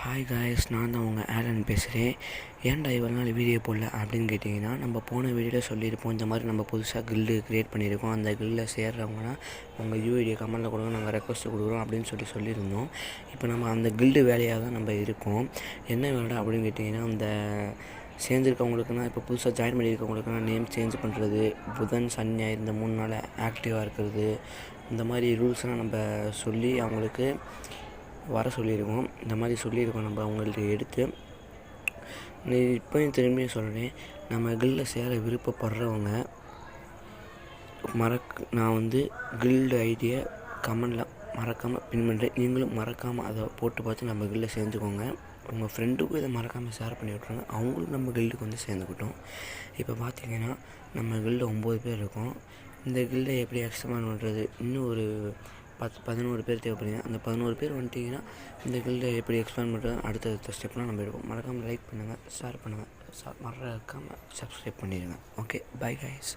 Hi guys, நான் தான் உங்கள் ஆலன் பேசுகிறேன். ஏன்டா இவ்வளோ நாள் வீடியோ போடல அப்படின்னு கேட்டிங்கன்னா, நம்ம போன வீடியோவில் சொல்லியிருப்போம். இந்த மாதிரி நம்ம புதுசாக கில்டு க்ரியேட் பண்ணியிருக்கோம். அந்த கில்டில் சேர்றவங்கன்னா உங்கள் யூஐடியை கமெண்ட்டில் கொடுங்க, நாங்கள் ரெக்வஸ்ட்டு கொடுக்குறோம் அப்படின்னு சொல்லியிருந்தோம். இப்போ நம்ம அந்த கில்டு வேலையாக தான் நம்ம இருக்கோம். என்ன வேலை அப்படின்னு கேட்டிங்கன்னா, அந்த சேர்ந்துருக்கவங்களுக்குன்னா இப்போ புதுசாக ஜாயின் பண்ணியிருக்கவங்களுக்குன்னா நேம் சேஞ்ச் பண்ணுறது, புதன் சனி ஞாயிறு இந்த 3 நாள் ஆக்டிவாக இருக்கிறது, இந்த மாதிரி ரூல்ஸ்லாம் நம்ம சொல்லி அவங்களுக்கு வர சொல்லியிருக்கோம். இந்த மாதிரி சொல்லியிருக்கோம் நம்ம அவங்கள்ட்ட எடுத்து. இப்போயும் திரும்பியும் சொல்கிறேன், நம்ம கில்டில் சேர விருப்பப்படுறவங்க நான் கில்டு ஐடியை கமெண்டில் மறக்காமல் பின் பண்ணுறேன். நீங்களும் மறக்காமல் அதை போட்டு பார்த்து நம்ம கில்டில் சேர்ந்துக்கோங்க. உங்கள் ஃப்ரெண்டுக்கும் இதை மறக்காமல் ஷேர் பண்ணி விட்ருங்க, அவங்களும் நம்ம கில்டுக்கு சேர்ந்துக்கிட்டோம். இப்போ பார்த்திங்கன்னா நம்ம கில்டு 9 பேர் இருக்கோம். இந்த கில்டை எப்படி எக்ஸ்பேண்ட் பண்ணுறது, இன்னும் ஒரு 11 பேர் தேவைப்படுங்க. அந்த 11 பேர் வந்துட்டிங்கன்னா இந்த கில்டை எப்படி எக்ஸ்பேண்ட் பண்ணுறது அடுத்த ஸ்டெப்லாம் நம்ம எடுப்போம். மறக்காமல் லைக் பண்ணுங்கள், ஷேர் பண்ணுங்கள், மறக்காமல் சப்ஸ்கிரைப் பண்ணிடுங்க. Okay, bye guys.